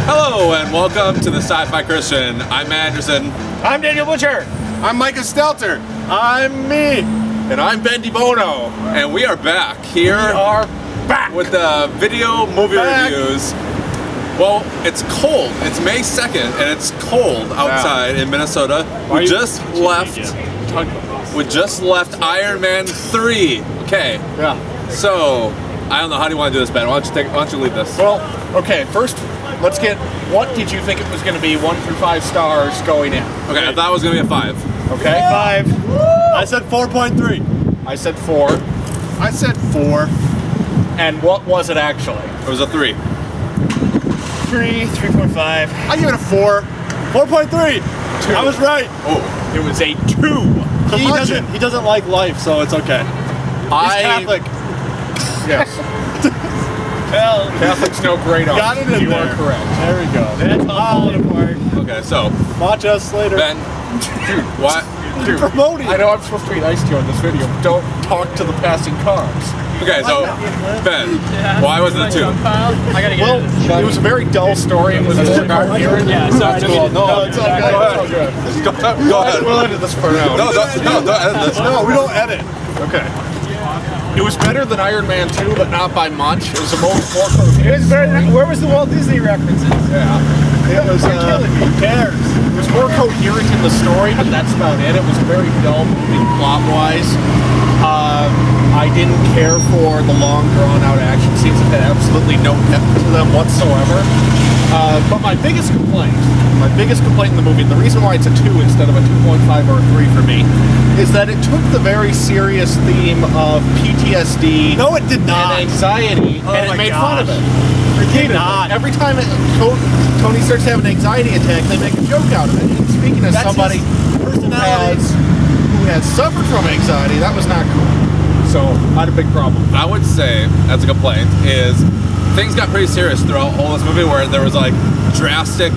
Hello and welcome to the Sci-Fi Christian. I'm Matt Anderson. I'm Daniel Butcher. I'm Micah Stelter. I'm me. And I'm Ben DeBono. And we are back here. We are back with the video movie reviews. Well, it's cold. It's May 2nd and it's cold outside in Minnesota. We just left Iron Man 3. Okay. Yeah. So, I don't know, how do you want to do this, Ben? Why don't you lead this? Well, okay, first let's get, what did you think it was going to be 1 through 5 stars going in? Okay, I thought it was going to be a 5. Okay. 5. I said 4.3. I said 4. I said 4. And what was it actually? It was a 3. 3.5. I give it a 4. 4.3. 2. I was right. Oh. It was a 2. He doesn't like life, so it's okay. He's Catholic. Yes. Well, Catholics know great art. Got it in You there. are correct. There we go. that's all falling apart. Okay, so, Watch us later. Ben, what? Dude, Promoting. I know I'm supposed to be nice to you in this video. Don't talk to the passing cars. Okay, so, Ben, why was it a 2? I gotta get Well, it was a very dull story and was a car here. Yeah, sorry. No, it's all good. Go ahead. We'll edit this part out. No, don't edit this. No, we don't edit. Okay. It was better than Iron Man 2, but not by much. It was more coherent. It was better than, where was the Walt Disney references? Yeah. It was, who cares? It was more coherent in the story, but that's about it. It was very dull moving plot-wise. I didn't care for the long, drawn-out action scenes that had absolutely no depth to them whatsoever. But my biggest complaint in the movie, and the reason why it's a 2 instead of a 2.5 or a 3 for me, is that it took the very serious theme of PTSD No, it did not. and anxiety, and it made fun of it. did not. Every time Tony starts having an anxiety attack, they make a joke out of it. And speaking as somebody who has suffered from anxiety, that was not cool. So I had a big problem. I would say, as a complaint, is things got pretty serious throughout all this movie where there was like drastic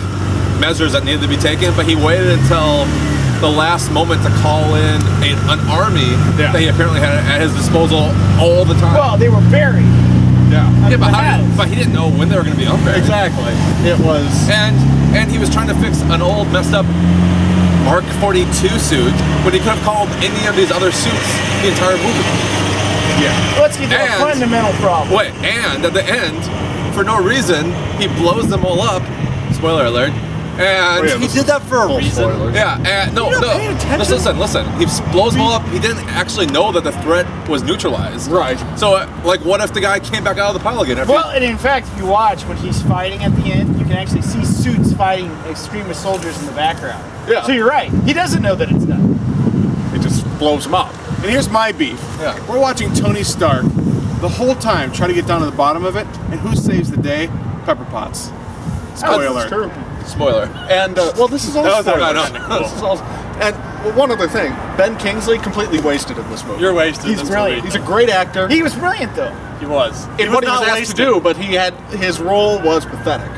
measures that needed to be taken, but he waited until the last moment to call in an army that he apparently had at his disposal all the time. Well, they were buried. Yeah. But he didn't know when they were going to be up there. Exactly. It was. And he was trying to fix an old, messed up Mark 42 suit when he could have called any of these other suits the entire movie. Yeah. Let's get to a fundamental problem. Wait, and at the end, for no reason, he blows them all up. Spoiler alert. And He did that for a reason. Spoilers. yeah, and no. paying attention? Listen. He blows them all up. He didn't actually know that the threat was neutralized. Right. So, like, what if the guy came back out of the pile again? Well, and in fact, if you watch when he's fighting at the end, you can actually see suits fighting extremist soldiers in the background. Yeah. So you're right. He doesn't know that it's done. It just blows them up. And here's my beef. Yeah. We're watching Tony Stark the whole time try to get down to the bottom of it, and who saves the day? Pepper Potts. Spoiler. That's true. Spoiler. And well, this is all That was spoilers. no. This is all. And well, one other thing, Ben Kingsley completely wasted in this movie. You're wasted. He's brilliant. He's a great actor. He was brilliant, though. He was. in what he was asked to do, but his role was pathetic.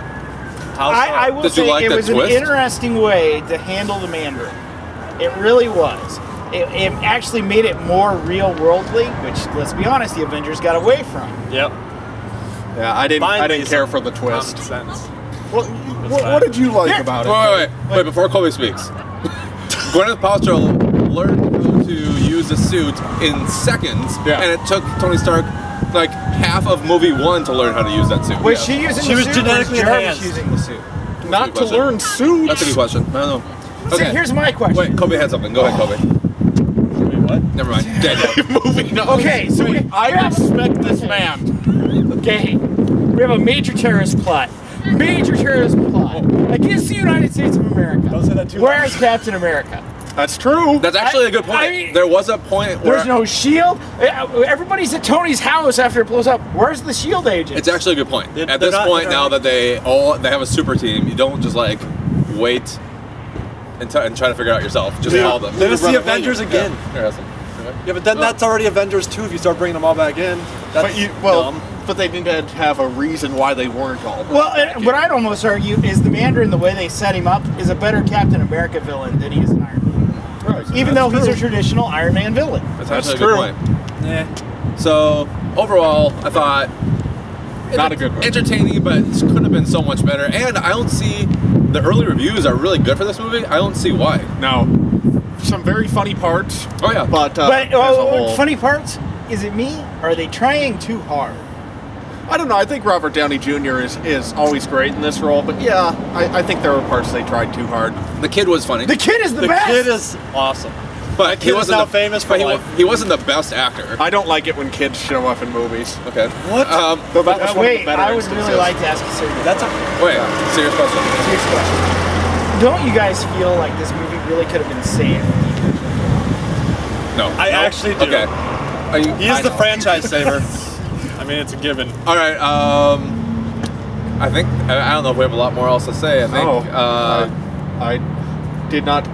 I will Did you say like it that was twist? an interesting way to handle the Mandarin. It really was. It actually made it more real worldly, which, let's be honest, the Avengers got away from. Yep. Yeah, I didn't care for the twist. Sense. What did you like about it? Wait, before Koby speaks. Gwyneth Paltrow learned how to use a suit in seconds, and it took Tony Stark like half of movie 1 to learn how to use that suit. Was she using the was suit? genetically or was Jarvis enhanced. using the suit? Not to learn suits. That's a good question. I don't know. See, here's my question. Wait, Koby had something. Go ahead, Koby. Wait, what? Never mind. Daniel. Moving on. Okay, so I respect this man. Okay, we have a major terrorist plot. Major terrorist plot against the United States of America. Don't say that too Where's Captain America? That's true. That's actually a good point. I mean, there was a point where There's no shield. Everybody's at Tony's house after it blows up. Where's the shield agent? it's actually a good point. At They're this not- point, they're now not- that they have a super team, you don't just like wait and try to figure it out yourself. Just call them. Then it's the Avengers again. Here, have some. Yeah, but then that's already Avengers 2 if you start bringing them all back in. That's dumb. But they didn't have a reason why they weren't all. Well, what I'd almost argue is the Mandarin, the way they set him up, is a better Captain America villain than he is an Iron Man. Right. Even though he's a traditional Iron Man villain. That's actually a good point. Yeah. So overall, I thought not a good one. Entertaining, but it could have been so much better. And I don't see the early reviews are really good for this movie. I don't see why. No, some very funny parts. Oh yeah, but as a whole, funny parts. Is it me? Or are they trying too hard? I don't know. I think Robert Downey Jr. is always great in this role, but yeah, I think there were parts they tried too hard. The kid was funny. The kid is the best. The kid is awesome. But he wasn't now famous for life. He wasn't the best actor. I don't like it when kids show up in movies. Okay. What? Though that was one of the Wait, better I would instances. really like to ask a serious That's a Wait, serious question. serious question. Don't you guys feel like this movie really could have been saved? No. I actually do. Okay. He is the franchise saver. I mean, it's a given. All right. I think I don't know if we have a lot more else to say. I think. I did not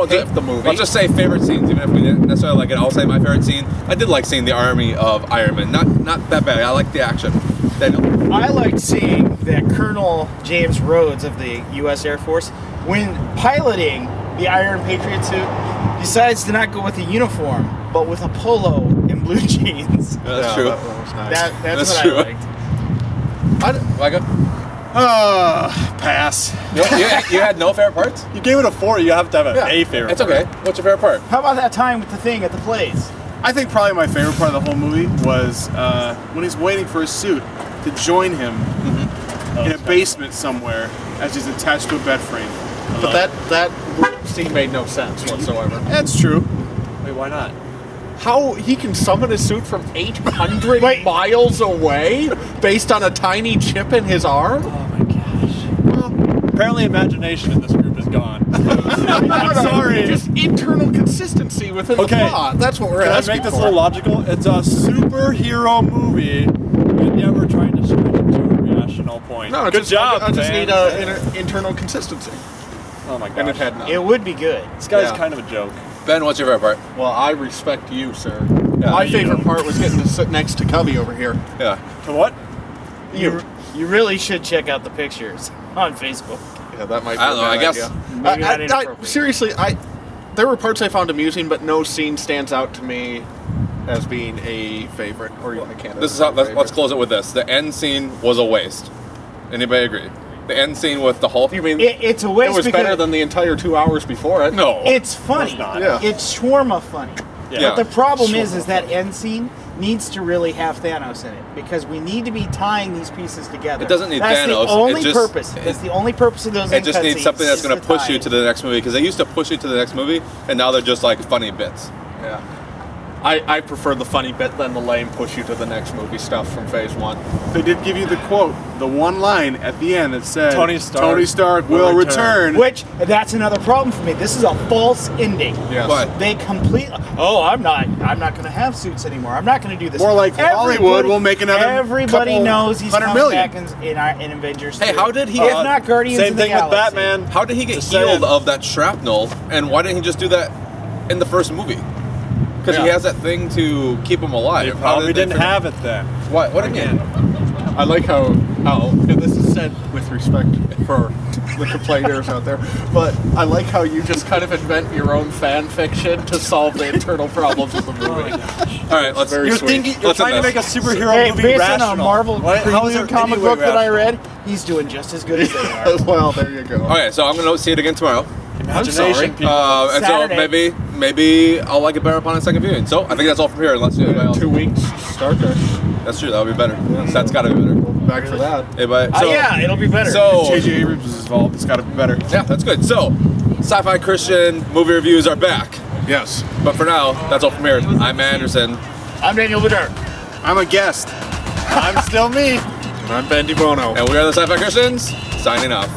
hate the movie. Let's just say favorite scenes, even if we didn't necessarily like it. I'll say my favorite scene. I did like seeing the army of Iron Man. Not that bad. I like the action. Daniel. I liked seeing that Colonel James Rhodes of the U.S. Air Force, when piloting the Iron Patriot suit, decides to not go with a uniform, but with a polo and blue jeans. That's true. That was nice. That's what true. I liked. Micah? Pass. You had no favorite parts? You gave it a 4. You have to have a favorite. It's okay. What's your favorite part? How about that time with the thing at the plays? I think probably my favorite part of the whole movie was when he's waiting for his suit to join him in a basement somewhere as he's attached to a bed frame. But that scene made no sense whatsoever. That's true. Wait, why not? How he can summon his suit from 800 Wait. miles away based on a tiny chip in his arm? Oh my gosh. Apparently, imagination in this group is gone. I'm sorry. Just internal consistency within the plot. That's what we're Can I asking make this for. a little logical? It's a superhero movie, and yet we're trying to stretch it to a rational point. No, Good job, I just fans. need an internal consistency. Oh my gosh. And it had none. It would be good. This guy's Yeah. kind of a joke. Ben, what's your favorite part? Well, I respect you, sir. Yeah. My favorite part was getting to sit next to Koby over here. Yeah. To what? You really should check out the pictures on Facebook. Yeah, that might be I don't know, a bad I guess- idea. Maybe not inappropriate. Seriously, there were parts I found amusing, but no scene stands out to me as being a favorite or even a candidate. This is how. Let's close it with this. The end scene was a waste. Anybody agree? The end scene with the Hulk. You mean It's a waste it was because better than the entire 2 hours before it? No. it's funny. It's not. Yeah. It's shawarma funny. Yeah. But the problem is that end scene needs to really have Thanos in it because we need to be tying these pieces together. It doesn't need that's Thanos. The only It just- purpose. That's the only purpose of those. It just needs something that's going to push you tie. to the next movie because they used to push you to the next movie, and now they're just like funny bits. Yeah. I prefer the funny bit than the lame push you to the next movie stuff from Phase 1. They did give you the quote, the one line at the end that said, Tony Stark will return. Which that's another problem for me. This is a false ending. Yes. What? They complete. Oh, I'm not going to have suits anymore. I'm not going to do this. More like Hollywood will make another Everybody couple knows he's hundred coming million. back in Avengers. Hey, 2. how did he If get- not Guardians Same of the thing with Galaxy. Batman. How did he get Just healed saying. of that shrapnel, and why didn't he just do that in the first movie? Because he Yeah. has that thing to keep him alive. They How probably did they didn't figure- have it then. What? What again? I like how, and this is said with respect for the complainers out there, but I like how you just kind of invent your own fan fiction to solve the internal problems of the movie. All right, let's. Very You're sweet. thinking. You're Let's trying to end make a this. superhero Hey, movie based rational. on a Marvel How is preview it comic any way book that I rational? read, he's doing just as good as they are. Well, there you go. Okay, so I'm gonna see it again tomorrow. Imagination, sorry. people. And so Saturday. maybe I'll like it better upon a second viewing. So I think that's all from here. Unless you have anybody else. 2 weeks, Star Trek. That's true. That would be better. That's got to be better. Back for that. Hey, bye. So, Yeah, it'll be better. So J.J. Abrams is involved. It's got to be better. yeah, that's good. So, Sci-Fi Christian movie reviews are back. Yes. But for now, that's all from here. I'm Anderson. I'm Daniel Bedard. I'm a guest. I'm still me. And I'm Ben DiBono. And we are the Sci-Fi Christians, signing off.